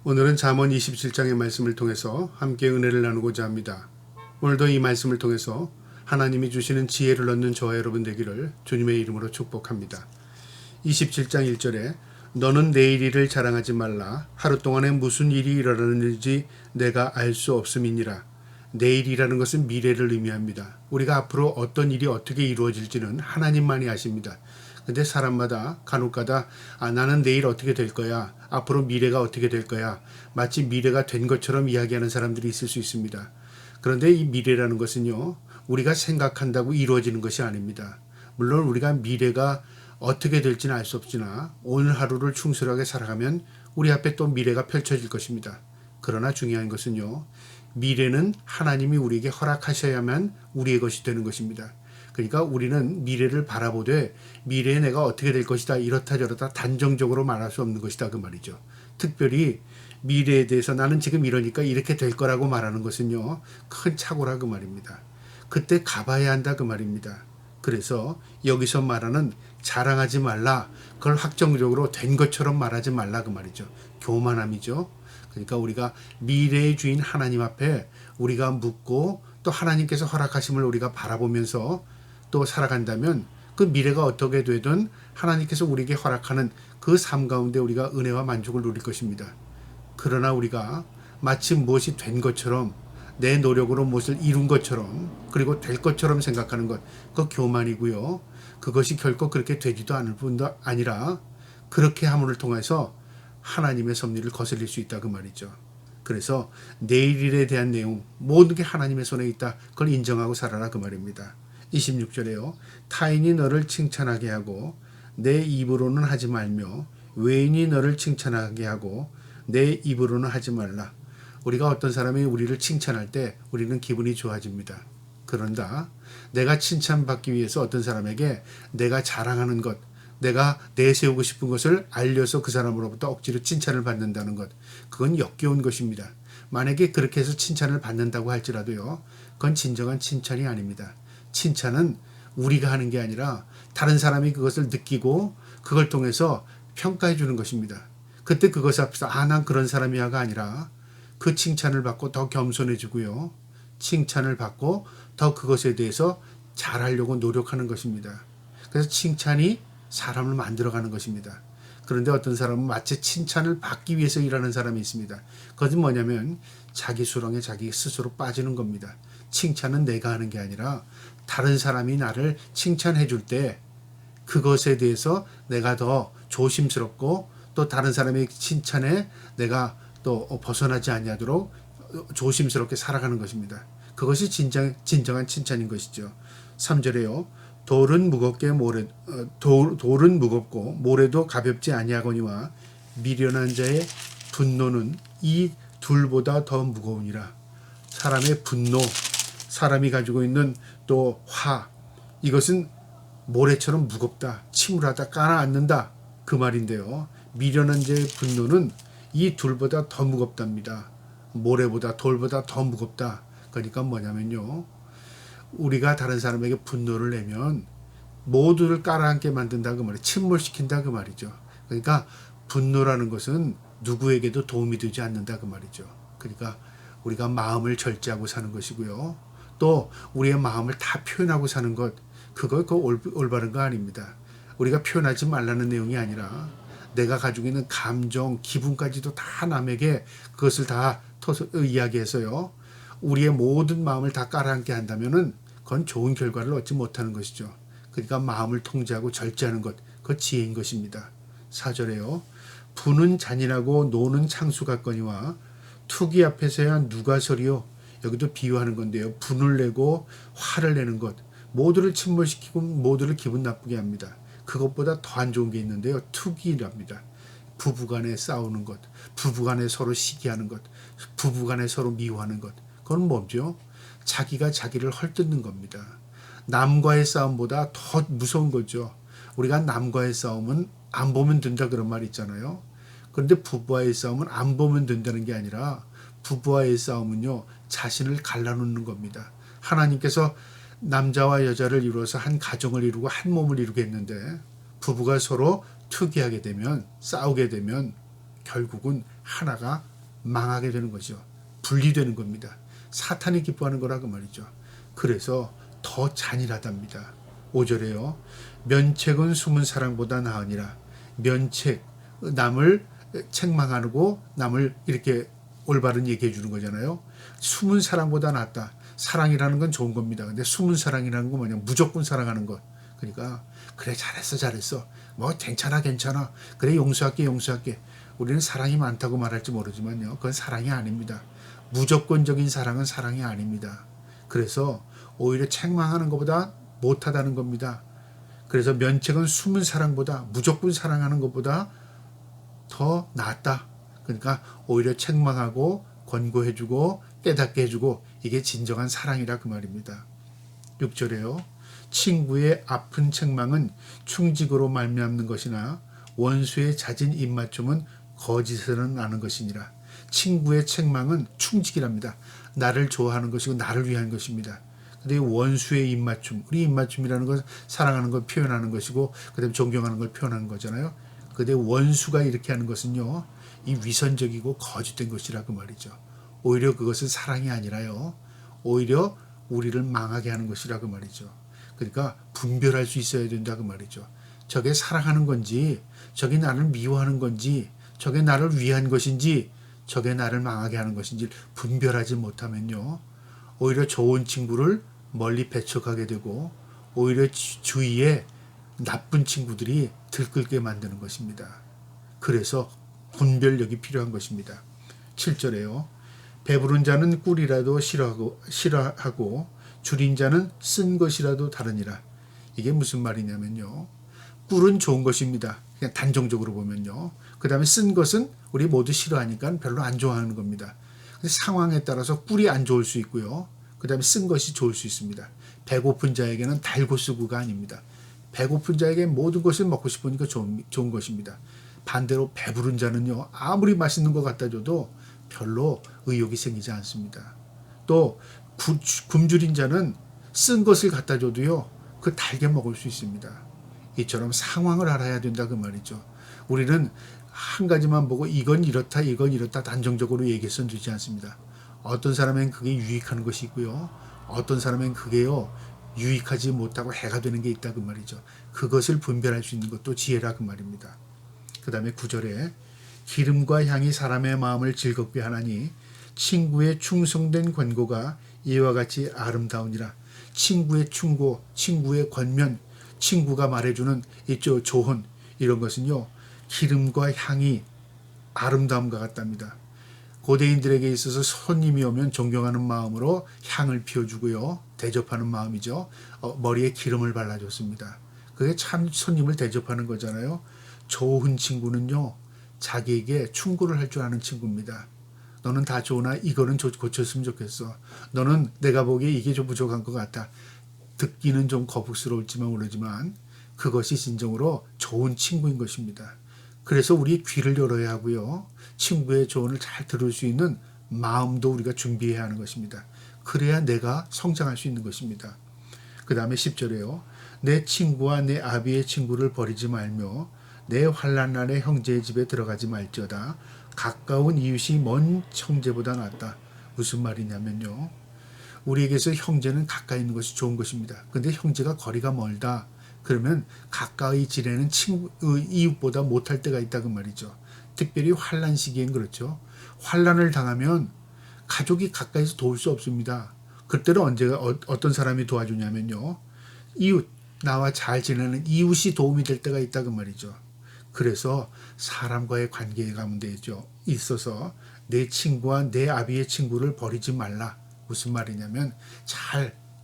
오늘은 잠언 27장의 말씀을 통해서 함께 은혜를 나누고자 합니다. 오늘도 이 말씀을 통해서 하나님이 주시는 지혜를 얻는 저와 여러분 되기를 주님의 이름으로 축복합니다. 27장 1절에 너는 내일 일을 자랑하지 말라. 하루 동안에 무슨 일이 일어나는지 내가 알 수 없음이니라. 내일이라는 것은 미래를 의미합니다. 우리가 앞으로 어떤 일이 어떻게 이루어질지는 하나님만이 아십니다. 근데 사람마다 간혹가다 나는 내일 어떻게 될 거야, 앞으로 미래가 어떻게 될 거야, 마치 미래가 된 것처럼 이야기하는 사람들이 있을 수 있습니다. 그런데 이 미래라는 것은요, 우리가 생각한다고 이루어지는 것이 아닙니다. 물론 우리가 미래가 어떻게 될지는 알 수 없으나 오늘 하루를 충실하게 살아가면 우리 앞에 또 미래가 펼쳐질 것입니다. 그러나 중요한 것은요, 미래는 하나님이 우리에게 허락하셔야만 우리의 것이 되는 것입니다. 그러니까 우리는 미래를 바라보되 미래에 내가 어떻게 될 것이다, 이렇다 저렇다 단정적으로 말할 수 없는 것이다, 그 말이죠. 특별히 미래에 대해서 나는 지금 이러니까 이렇게 될 거라고 말하는 것은요, 큰 착오라 그 말입니다. 그때 가봐야 한다 그 말입니다. 그래서 여기서 말하는 자랑하지 말라, 그걸 확정적으로 된 것처럼 말하지 말라 그 말이죠. 교만함이죠. 그러니까 우리가 미래의 주인 하나님 앞에 우리가 묻고 또 하나님께서 허락하심을 우리가 바라보면서 또 살아간다면 그 미래가 어떻게 되든 하나님께서 우리에게 허락하는 그 삶 가운데 우리가 은혜와 만족을 누릴 것입니다. 그러나 우리가 마치 무엇이 된 것처럼, 내 노력으로 무엇을 이룬 것처럼, 그리고 될 것처럼 생각하는 것, 그 교만이고요. 그것이 결코 그렇게 되지도 않을 뿐도 아니라 그렇게 함을 통해서 하나님의 섭리를 거슬릴 수 있다 그 말이죠. 그래서 내일 일에 대한 내용, 모든 게 하나님의 손에 있다, 그걸 인정하고 살아라 그 말입니다. 26절에요. 타인이 너를 칭찬하게 하고 내 입으로는 하지 말며 외인이 너를 칭찬하게 하고 내 입으로는 하지 말라. 우리가 어떤 사람이 우리를 칭찬할 때 우리는 기분이 좋아집니다. 그런다 내가 칭찬받기 위해서 어떤 사람에게 내가 자랑하는 것, 내가 내세우고 싶은 것을 알려서 그 사람으로부터 억지로 칭찬을 받는다는 것, 그건 역겨운 것입니다. 만약에 그렇게 해서 칭찬을 받는다고 할지라도요, 그건 진정한 칭찬이 아닙니다. 칭찬은 우리가 하는 게 아니라 다른 사람이 그것을 느끼고 그걸 통해서 평가해 주는 것입니다. 그때 그것 앞에서 난 그런 사람이야가 아니라 그 칭찬을 받고 더 겸손해지고요, 칭찬을 받고 더 그것에 대해서 잘하려고 노력하는 것입니다. 그래서 칭찬이 사람을 만들어가는 것입니다. 그런데 어떤 사람은 마치 칭찬을 받기 위해서 일하는 사람이 있습니다. 그것은 뭐냐면 자기 수렁에 자기 스스로 빠지는 겁니다. 칭찬은 내가 하는 게 아니라 다른 사람이 나를 칭찬해 줄 때 그것에 대해서 내가 더 조심스럽고 또 다른 사람의 칭찬에 내가 또 벗어나지 아니하도록 조심스럽게 살아가는 것입니다. 그것이 진정한 칭찬인 것이죠. 3절에요. 돌은 무겁고 모래도 가볍지 아니하거니와 미련한 자의 분노는 이 둘보다 더 무거우니라. 사람의 분노, 사람이 가지고 있는 또 화, 이것은 모래처럼 무겁다, 침울하다, 가라앉는다 그 말인데요. 미련한 자의 분노는 이 둘보다 더 무겁답니다. 모래보다 돌보다 더 무겁다. 그러니까 뭐냐면요, 우리가 다른 사람에게 분노를 내면 모두를 깔아앉게 만든다 그 말이에요. 침몰시킨다 그 말이죠. 그러니까 분노라는 것은 누구에게도 도움이 되지 않는다 그 말이죠. 그러니까 우리가 마음을 절제하고 사는 것이고요, 또 우리의 마음을 다 표현하고 사는 것, 그거 올바른 거 아닙니다. 우리가 표현하지 말라는 내용이 아니라 내가 가지고 있는 감정, 기분까지도 다 남에게 그것을 다 이야기해서요, 우리의 모든 마음을 다 깔아앉게 한다면은 그건 좋은 결과를 얻지 못하는 것이죠. 그러니까 마음을 통제하고 절제하는 것, 그 지혜인 것입니다. 4절에요. 부는 잔인하고 노는 창수 같거니와 투기 앞에서야 누가 서리요. 여기도 비유하는 건데요. 분을 내고 화를 내는 것, 모두를 침몰시키고 모두를 기분 나쁘게 합니다. 그것보다 더 안 좋은 게 있는데요. 투기랍니다. 부부간에 싸우는 것, 부부간에 서로 시기하는 것, 부부간에 서로 미워하는 것, 그건 뭐죠? 자기가 자기를 헐뜯는 겁니다. 남과의 싸움보다 더 무서운 거죠. 우리가 남과의 싸움은 안 보면 된다 그런 말 있잖아요. 그런데 부부와의 싸움은 안 보면 된다는 게 아니라 부부와의 싸움은요, 자신을 갈라놓는 겁니다. 하나님께서 남자와 여자를 이루어서 한 가정을 이루고 한 몸을 이루게 했는데 부부가 서로 투기하게 되면, 싸우게 되면 결국은 하나가 망하게 되는 거죠. 분리되는 겁니다. 사탄이 기뻐하는 거라 그 말이죠. 그래서 더 잔인하답니다. 5절에요. 면책은 숨은 사랑보다 나으니라. 면책, 남을 책망하고 남을 이렇게 올바른 얘기해 주는 거잖아요. 숨은 사랑보다 낫다. 사랑이라는 건 좋은 겁니다. 근데 숨은 사랑이라는 건 뭐냐, 무조건 사랑하는 것. 그러니까 그래 잘했어 뭐 괜찮아 그래 용서할게. 우리는 사랑이 많다고 말할지 모르지만요, 그건 사랑이 아닙니다. 무조건적인 사랑은 사랑이 아닙니다. 그래서 오히려 책망하는 것보다 못하다는 겁니다. 그래서 면책은 숨은 사랑보다, 무조건 사랑하는 것보다 더 낫다. 그러니까 오히려 책망하고 권고해주고 깨닫게 해주고, 이게 진정한 사랑이라 그 말입니다. 6절에요. 친구의 아픈 책망은 충직으로 말미암는 것이나 원수의 잦은 입맞춤은 거짓으로는 아는 것이니라. 친구의 책망은 충직이랍니다. 나를 좋아하는 것이고 나를 위한 것입니다. 근데 원수의 입맞춤, 우리 입맞춤이라는 건 사랑하는 걸 표현하는 것이고, 그다음에 존경하는 걸 표현하는 거잖아요. 근데 원수가 이렇게 하는 것은요, 이 위선적이고 거짓된 것이라 그 말이죠. 오히려 그것은 사랑이 아니라요, 오히려 우리를 망하게 하는 것이라 그 말이죠. 그러니까 분별할 수 있어야 된다 그 말이죠. 저게 사랑하는 건지, 저게 나를 미워하는 건지, 저게 나를 위한 것인지, 저게 나를 망하게 하는 것인지 분별하지 못하면요, 오히려 좋은 친구를 멀리 배척하게 되고, 오히려 주위에 나쁜 친구들이 들끓게 만드는 것입니다. 그래서 분별력이 필요한 것입니다. 7절에요. 배부른 자는 꿀이라도 싫어하고 줄인 자는 쓴 것이라도 다르니라. 이게 무슨 말이냐면요, 꿀은 좋은 것입니다. 그냥 단정적으로 보면요. 그 다음에 쓴 것은 우리 모두 싫어하니까 별로 안 좋아하는 겁니다. 상황에 따라서 꿀이 안 좋을 수 있고요, 그 다음에 쓴 것이 좋을 수 있습니다. 배고픈 자에게는 달고 쓰고가 아닙니다. 배고픈 자에게 모든 것을 먹고 싶으니까 좋은 것입니다. 반대로 배부른 자는요, 아무리 맛있는 것 갖다 줘도 별로 의욕이 생기지 않습니다. 또 굶주린 자는 쓴 것을 갖다 줘도요, 그 달게 먹을 수 있습니다. 이처럼 상황을 알아야 된다 그 말이죠. 우리는 한 가지만 보고 이건 이렇다 단정적으로 얘기해서는 되지 않습니다. 어떤 사람엔 그게 유익한 것이 있고요, 어떤 사람엔 그게요 유익하지 못하고 해가 되는 게 있다 그 말이죠. 그것을 분별할 수 있는 것도 지혜라 그 말입니다. 그 다음에 9절에 기름과 향이 사람의 마음을 즐겁게 하나니 친구의 충성된 권고가 이와 같이 아름다우니라. 친구의 충고, 친구의 권면, 친구가 말해주는 이 조언, 이런 것은요, 기름과 향이 아름다움과 같답니다. 고대인들에게 있어서 손님이 오면 존경하는 마음으로 향을 피워주고요, 대접하는 마음이죠. 머리에 기름을 발라줬습니다. 그게 참 손님을 대접하는 거잖아요. 좋은 친구는요, 자기에게 충고를 할 줄 아는 친구입니다. 너는 다 좋으나 이거는 고쳤으면 좋겠어. 너는 내가 보기에 이게 좀 부족한 것 같다. 듣기는 좀 거북스러울지만 모르지만 그것이 진정으로 좋은 친구인 것입니다. 그래서 우리 귀를 열어야 하고요, 친구의 조언을 잘 들을 수 있는 마음도 우리가 준비해야 하는 것입니다. 그래야 내가 성장할 수 있는 것입니다. 그 다음에 10절에요. 내 친구와 내 아비의 친구를 버리지 말며 내 환난 날에 형제의 집에 들어가지 말지어다. 가까운 이웃이 먼 형제보다 낫다. 무슨 말이냐면요, 우리에게서 형제는 가까이 있는 것이 좋은 것입니다. 근데 형제가 거리가 멀다, 그러면 가까이 지내는 이웃보다 못할 때가 있다 그 말이죠. 특별히 환난 시기엔 그렇죠. 환난을 당하면 가족이 가까이서 도울 수 없습니다. 그때는 언제가 어떤 사람이 도와주냐면요, 이웃, 나와 잘 지내는 이웃이 도움이 될 때가 있다 그 말이죠. 그래서 사람과의 관계 가운데 있어서 내 친구와 내 아비의 친구를 버리지 말라. 무슨 말이냐면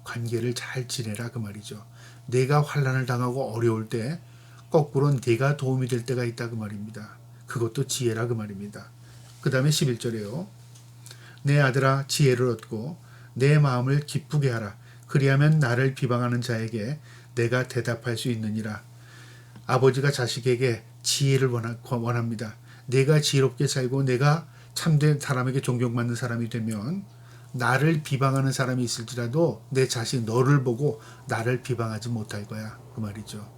관계를 잘 지내라 그 말이죠. 내가 환난을 당하고 어려울 때 거꾸로 내가 도움이 될 때가 있다 그 말입니다. 그것도 지혜라 그 말입니다. 그 다음에 11절에요. 내 아들아 지혜를 얻고 내 마음을 기쁘게 하라. 그리하면 나를 비방하는 자에게 내가 대답할 수 있느니라. 아버지가 자식에게 지혜를 원합니다. 내가 지혜롭게 살고 내가 참된 사람에게 존경받는 사람이 되면 나를 비방하는 사람이 있을지라도 내 자식 너를 보고 나를 비방하지 못할 거야 그 말이죠.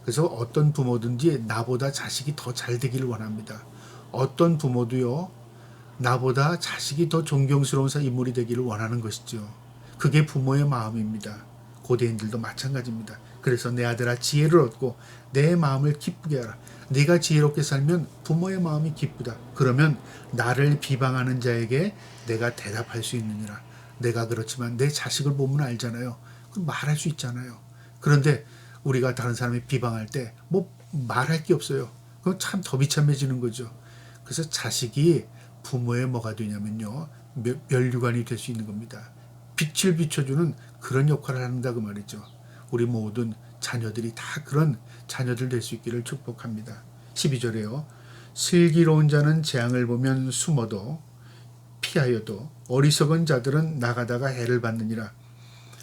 그래서 어떤 부모든지 나보다 자식이 더 잘 되기를 원합니다. 어떤 부모도요, 나보다 자식이 더 존경스러운 인물이 되기를 원하는 것이죠. 그게 부모의 마음입니다. 고대인들도 마찬가지입니다. 그래서 내 아들아 지혜를 얻고 내 마음을 기쁘게 하라. 네가 지혜롭게 살면 부모의 마음이 기쁘다. 그러면 나를 비방하는 자에게 내가 대답할 수 있느니라. 내가 그렇지만 내 자식을 보면 알잖아요. 그럼 말할 수 있잖아요. 그런데 우리가 다른 사람이 비방할 때 뭐 말할 게 없어요. 그건 참 더 비참해지는 거죠. 그래서 자식이 부모의 뭐가 되냐면요. 면류관이 될 수 있는 겁니다. 빛을 비춰주는 그런 역할을 한다 그 말이죠. 우리 모든 자녀들이 다 그런 자녀들 될 수 있기를 축복합니다. 12절에요. 슬기로운 자는 재앙을 보면 숨어도 피하여도 어리석은 자들은 나가다가 해를 받느니라.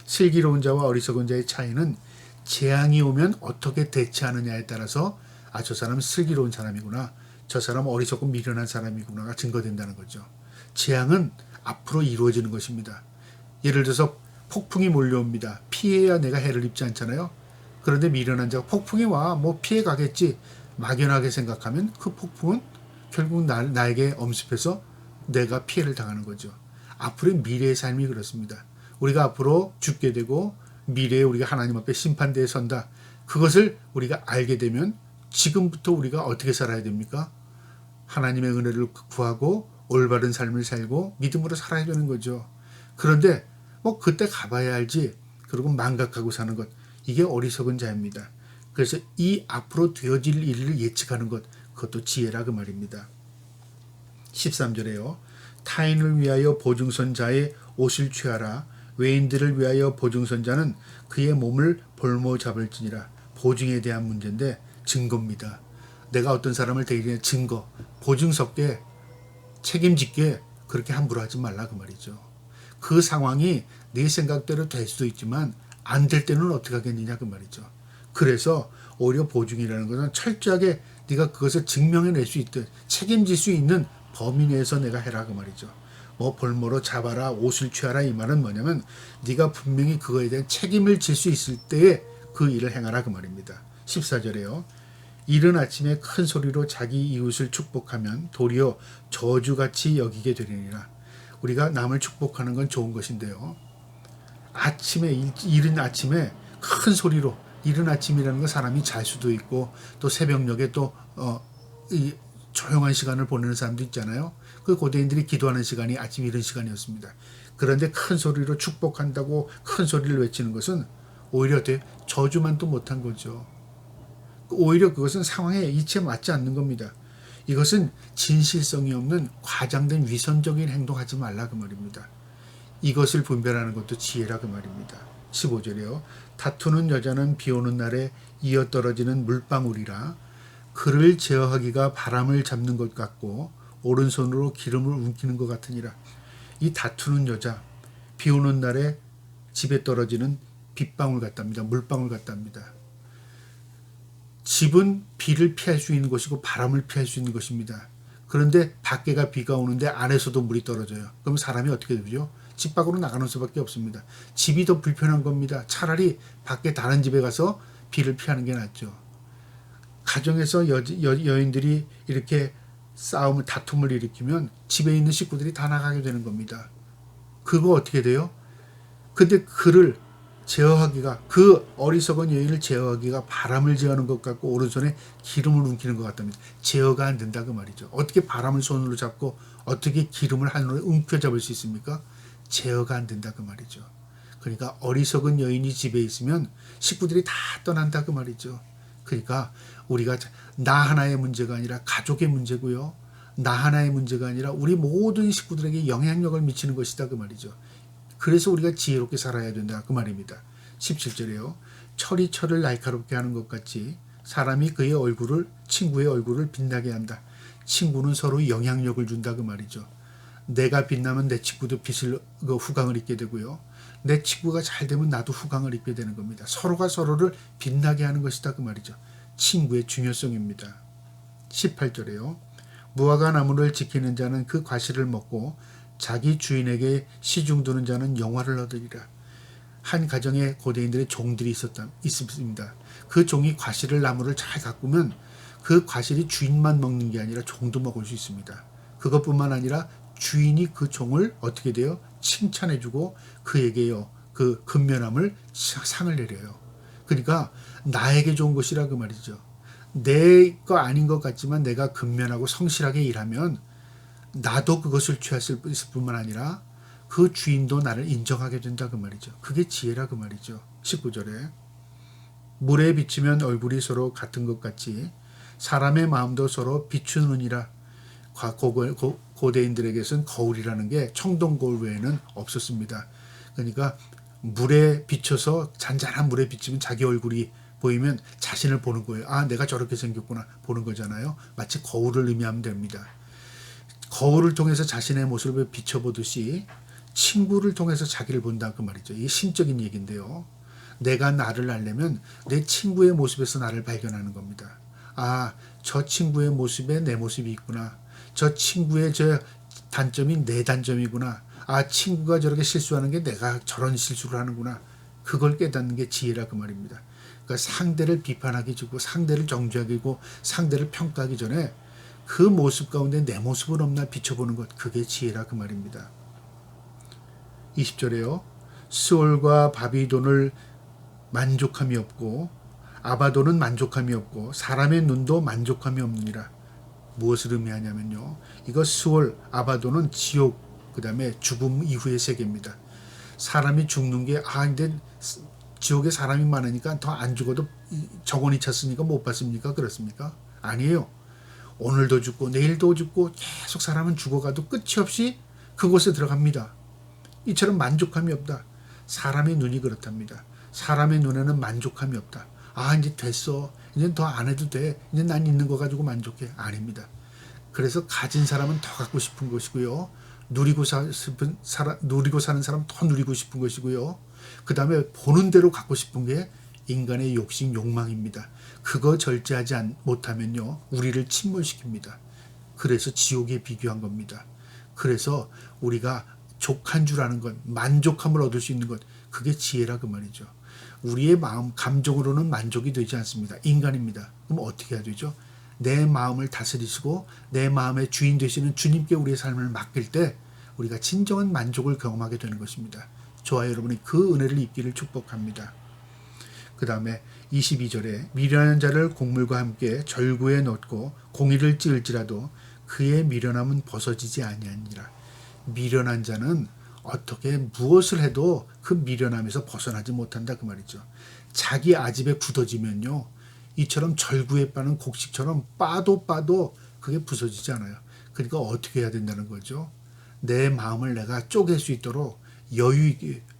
슬기로운 자와 어리석은 자의 차이는 재앙이 오면 어떻게 대처하느냐에 따라서 저 사람은 슬기로운 사람이구나. 저 사람은 어리석고 미련한 사람이구나가 증거된다는 거죠. 재앙은 앞으로 이루어지는 것입니다. 예를 들어서 폭풍이 몰려옵니다. 피해야 내가 해를 입지 않잖아요. 그런데 미련한 자가 폭풍이 와 뭐 피해 가겠지 막연하게 생각하면 그 폭풍은 결국 나에게 엄습해서 내가 피해를 당하는 거죠. 앞으로의 미래의 삶이 그렇습니다. 우리가 앞으로 죽게 되고 미래에 우리가 하나님 앞에 심판대에 선다. 그것을 우리가 알게 되면 지금부터 우리가 어떻게 살아야 됩니까? 하나님의 은혜를 구하고 올바른 삶을 살고 믿음으로 살아야 되는 거죠. 그런데 뭐 그때 가봐야 알지. 그리고 망각하고 사는 것. 이게 어리석은 자입니다. 그래서 이 앞으로 되어질 일을 예측하는 것. 그것도 지혜라 그 말입니다. 13절에요. 타인을 위하여 보증선 자의 옷을 취하라. 외인들을 위하여 보증선 자는 그의 몸을 볼모 잡을지니라. 보증에 대한 문제인데 증거입니다. 내가 어떤 사람을 대리한 증거, 보증서게 책임짓게 그렇게 함부로 하지 말라 그 말이죠. 그 상황이 네 생각대로 될 수도 있지만 안 될 때는 어떻게 하겠느냐 그 말이죠. 그래서 오히려 보증이라는 것은 철저하게 네가 그것을 증명해낼 수 있듯 책임질 수 있는 범위 내에서 내가 해라 그 말이죠. 뭐 볼모로 잡아라 옷을 취하라 이 말은 뭐냐면 네가 분명히 그거에 대한 책임을 질 수 있을 때에 그 일을 행하라 그 말입니다. 14절에요. 이른 아침에 큰 소리로 자기 이웃을 축복하면 도리어 저주같이 여기게 되리니라. 우리가 남을 축복하는 건 좋은 것인데요. 아침에 이른 아침에 큰 소리로 이른 아침이라는 건 사람이 잘 수도 있고 또 새벽녘에 또 이 조용한 시간을 보내는 사람도 있잖아요. 그 고대인들이 기도하는 시간이 아침 이른 시간이었습니다. 그런데 큰 소리로 축복한다고 큰 소리를 외치는 것은 오히려 저주만 또 못한 거죠. 오히려 그것은 상황에 이치에 맞지 않는 겁니다. 이것은 진실성이 없는 과장된 위선적인 행동하지 말라 그 말입니다. 이것을 분별하는 것도 지혜라 그 말입니다. 15절이요. 다투는 여자는 비 오는 날에 이어떨어지는 물방울이라. 그를 제어하기가 바람을 잡는 것 같고 오른손으로 기름을 움키는 것 같으니라. 이 다투는 여자, 비 오는 날에 집에 떨어지는 빗방울 같답니다. 물방울 같답니다. 집은 비를 피할 수 있는 것이고 바람을 피할 수 있는 것입니다. 그런데 밖에가 비가 오는데 안에서도 물이 떨어져요. 그럼 사람이 어떻게 되죠? 집 밖으로 나가는 수밖에 없습니다. 집이 더 불편한 겁니다. 차라리 밖에 다른 집에 가서 비를 피하는 게 낫죠. 가정에서 여인들이 이렇게 싸움을 다툼을 일으키면 집에 있는 식구들이 다 나가게 되는 겁니다. 그거 어떻게 돼요? 근데 그를 제어하기가 그 어리석은 여인을 제어하기가 바람을 제어하는 것 같고 오른손에 기름을 움키는 것 같답니다. 제어가 안 된다 그 말이죠. 어떻게 바람을 손으로 잡고 어떻게 기름을 한으로 움켜잡을 수 있습니까? 제어가 안 된다 그 말이죠. 그러니까 어리석은 여인이 집에 있으면 식구들이 다 떠난다 그 말이죠. 그러니까 우리가 나 하나의 문제가 아니라 가족의 문제고요. 나 하나의 문제가 아니라 우리 모든 식구들에게 영향력을 미치는 것이다 그 말이죠. 그래서 우리가 지혜롭게 살아야 된다 그 말입니다. 17절에요. 철이 철을 날카롭게 하는 것 같이 사람이 그의 얼굴을 친구의 얼굴을 빛나게 한다. 친구는 서로 영향력을 준다 그 말이죠. 내가 빛나면 내 친구도 후광을 입게 되고요. 내 친구가 잘 되면 나도 후광을 입게 되는 겁니다. 서로가 서로를 빛나게 하는 것이다 그 말이죠. 친구의 중요성입니다. 18절에요. 무화과 나무를 지키는 자는 그 과실을 먹고 자기 주인에게 시중 두는 자는 영화를 얻으리라. 한 가정에 고대인들의 종들이 있습니다. 그 종이 과실을 나무를 잘 가꾸면 그 과실이 주인만 먹는 게 아니라 종도 먹을 수 있습니다. 그것뿐만 아니라 주인이 그 종을 어떻게 돼요? 칭찬해주고 그에게요 그 근면함을 상을 내려요. 그러니까 나에게 좋은 것이라 그 말이죠. 내 거 아닌 것 같지만 내가 근면하고 성실하게 일하면 나도 그것을 취했을 뿐만 아니라 그 주인도 나를 인정하게 된다 그 말이죠. 그게 지혜라 그 말이죠. 19절에 물에 비치면 얼굴이 서로 같은 것 같이 사람의 마음도 서로 비추느니라. 고대인들에게서는 거울이라는 게 청동 거울 외에는 없었습니다. 그러니까 물에 비춰서 잔잔한 물에 비치면 자기 얼굴이 보이면 자신을 보는 거예요. 아, 내가 저렇게 생겼구나 보는 거잖아요. 마치 거울을 의미하면 됩니다. 거울을 통해서 자신의 모습을 비춰보듯이 친구를 통해서 자기를 본다 그 말이죠. 이게 신적인 얘기인데요. 내가 나를 알려면 내 친구의 모습에서 나를 발견하는 겁니다. 아, 저 친구의 모습에 내 모습이 있구나. 저 친구의 저 단점이 내 단점이구나. 아, 친구가 저렇게 실수하는 게 내가 저런 실수를 하는구나. 그걸 깨닫는 게 지혜라 그 말입니다. 그러니까 상대를 비판하기 전고 상대를 정죄하기고 상대를 평가하기 전에 그 모습 가운데 내 모습은 없나 비춰보는 것, 그게 지혜라 그 말입니다. 20절에요. 스올과 바비돈을 만족함이 없고 아바돈은 만족함이 없고 사람의 눈도 만족함이 없느니라. 무엇을 의미하냐면요. 이거 스올, 아바돈은 지옥, 그 다음에 죽음 이후의 세계입니다. 사람이 죽는 게 근데 지옥에 사람이 많으니까 더 안 죽어도 정원이 찼으니까 못 봤습니까? 그렇습니까? 아니에요. 오늘도 죽고 내일도 죽고 계속 사람은 죽어가도 끝이 없이 그곳에 들어갑니다. 이처럼 만족함이 없다. 사람의 눈이 그렇답니다. 사람의 눈에는 만족함이 없다. 아, 이제 됐어. 이제 더 안 해도 돼. 이제 난 있는 거 가지고 만족해. 아닙니다. 그래서 가진 사람은 더 갖고 싶은 것이고요. 누리고 사는 사람 더 누리고 싶은 것이고요. 그 다음에 보는 대로 갖고 싶은 게 인간의 욕심, 욕망입니다. 그거 절제하지 못하면요. 우리를 침몰시킵니다. 그래서 지옥에 비교한 겁니다. 그래서 우리가 족한 줄 아는 것, 만족함을 얻을 수 있는 것, 그게 지혜라 그 말이죠. 우리의 마음, 감정으로는 만족이 되지 않습니다. 인간입니다. 그럼 어떻게 해야 되죠? 내 마음을 다스리시고 내 마음의 주인 되시는 주님께 우리의 삶을 맡길 때 우리가 진정한 만족을 경험하게 되는 것입니다. 저와 여러분이 그 은혜를 입기를 축복합니다. 그 다음에 22절에 미련한 자를 곡물과 함께 절구에 넣고 공의를 찌을지라도 그의 미련함은 벗어지지 아니하니라. 미련한 자는 어떻게 무엇을 해도 그 미련함에서 벗어나지 못한다 그 말이죠. 자기 아집에 굳어지면요. 이처럼 절구에 빠는 곡식처럼 빠도 그게 부서지지 않아요. 그러니까 어떻게 해야 된다는 거죠. 내 마음을 내가 쪼갤 수 있도록 여유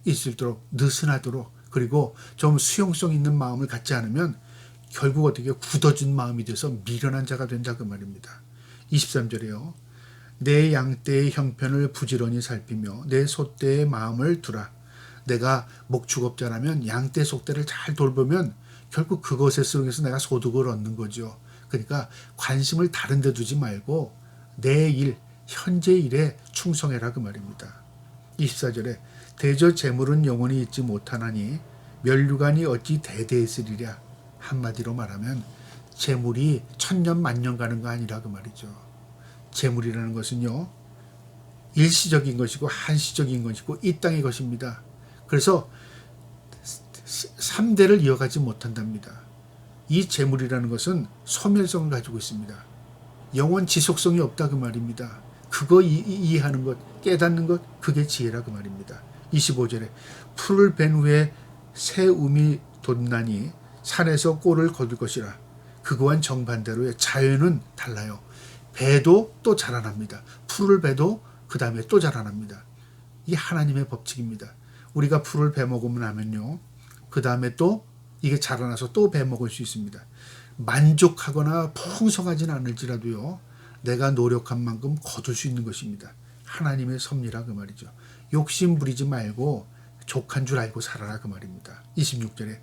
있도록 느슨하도록 그리고 좀 수용성 있는 마음을 갖지 않으면 결국 어떻게 굳어진 마음이 돼서 미련한 자가 된다 그 말입니다. 23절에요. 내 양떼의 형편을 부지런히 살피며 내 소떼의 마음을 두라. 내가 목축업자라면 양떼 속떼를 잘 돌보면 결국 그것에 쓰여서 내가 소득을 얻는 거죠. 그러니까 관심을 다른 데 두지 말고 내 일, 현재 일에 충성해라 그 말입니다. 24절에 대저 재물은 영원히 있지 못하나니 멸류관이 어찌 대대했으리랴. 한마디로 말하면 재물이 천년 만년 가는 거 아니라 그 말이죠. 재물이라는 것은요. 일시적인 것이고 한시적인 것이고 이 땅의 것입니다. 그래서 3대를 이어가지 못한답니다. 이 재물이라는 것은 소멸성을 가지고 있습니다. 영원 지속성이 없다 그 말입니다. 그거 이해하는 것, 깨닫는 것, 그게 지혜라 그 말입니다. 25절에 풀을 벤 후에 새 움이 돋나니 산에서 꼴을 거둘 것이라. 그거와는 정반대로의 자연은 달라요. 배도 또 자라납니다. 풀을 베도 그 다음에 또 자라납니다. 이게 하나님의 법칙입니다. 우리가 풀을 베먹으면 나면요. 그 다음에 또 이게 자라나서 또 베먹을 수 있습니다. 만족하거나 풍성하지는 않을지라도요. 내가 노력한 만큼 거둘 수 있는 것입니다. 하나님의 섭리라 그 말이죠. 욕심 부리지 말고 족한 줄 알고 살아라 그 말입니다. 26절에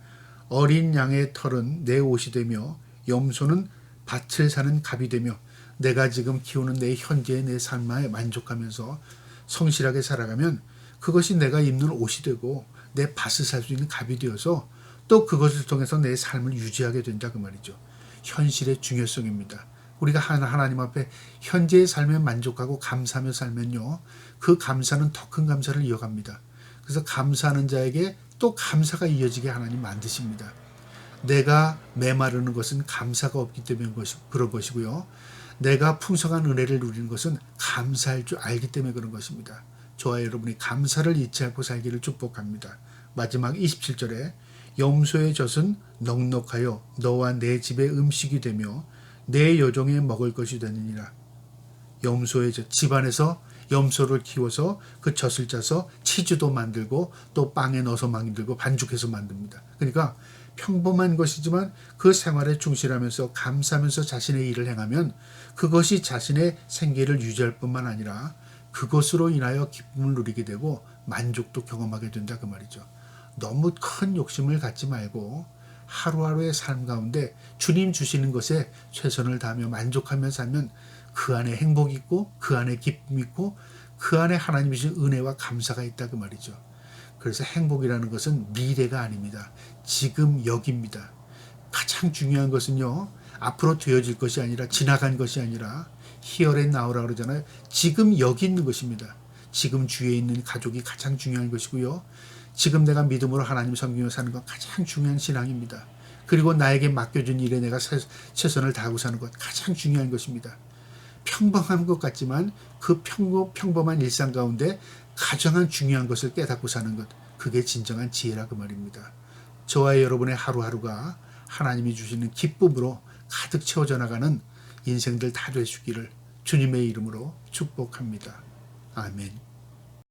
어린 양의 털은 내 옷이 되며 염소는 밭을 사는 갑이 되며 내가 지금 키우는 내 현재의 내 삶에 만족하면서 성실하게 살아가면 그것이 내가 입는 옷이 되고 내 밭을 살 수 있는 갑이 되어서 또 그것을 통해서 내 삶을 유지하게 된다 그 말이죠. 현실의 중요성입니다. 우리가 하나님 앞에 현재의 삶에 만족하고 감사하며 살면요, 그 감사는 더 큰 감사를 이어갑니다. 그래서 감사하는 자에게 또 감사가 이어지게 하나님 만드십니다. 내가 메마르는 것은 감사가 없기 때문에 그런 것이고요. 내가 풍성한 은혜를 누리는 것은 감사할 줄 알기 때문에 그런 것입니다. 저와 여러분이 감사를 잊지 않고 살기를 축복합니다. 마지막 27절에 염소의 젖은 넉넉하여 너와 내 집의 음식이 되며 내 여종의 먹을 것이 되느니라. 염소의 젖, 집안에서 염소를 키워서 그 젖을 짜서 치즈도 만들고 또 빵에 넣어서 만들고 반죽해서 만듭니다. 그러니까 평범한 것이지만 그 생활에 충실하면서 감사하면서 자신의 일을 행하면 그것이 자신의 생계를 유지할 뿐만 아니라 그것으로 인하여 기쁨을 누리게 되고 만족도 경험하게 된다 그 말이죠. 너무 큰 욕심을 갖지 말고 하루하루의 삶 가운데 주님 주시는 것에 최선을 다하며 만족하며 살면 그 안에 행복이 있고 그 안에 기쁨이 있고 그 안에 하나님이 주신 은혜와 감사가 있다 그 말이죠. 그래서 행복이라는 것은 미래가 아닙니다. 지금 여기입니다. 가장 중요한 것은요, 앞으로 되어질 것이 아니라 지나간 것이 아니라 here and now라고 그러잖아요. 지금 여기 있는 것입니다. 지금 주위에 있는 가족이 가장 중요한 것이고요. 지금 내가 믿음으로 하나님 섬기며 사는 것 가장 중요한 신앙입니다. 그리고 나에게 맡겨준 일에 내가 최선을 다하고 사는 것 가장 중요한 것입니다. 평범한 것 같지만 그 평범한 일상 가운데 가장 중요한 것을 깨닫고 사는 것, 그게 진정한 지혜라 그 말입니다. 저와 여러분의 하루하루가 하나님이 주시는 기쁨으로 가득 채워져 나가는 인생들 다 되시기를 주님의 이름으로 축복합니다. 아멘.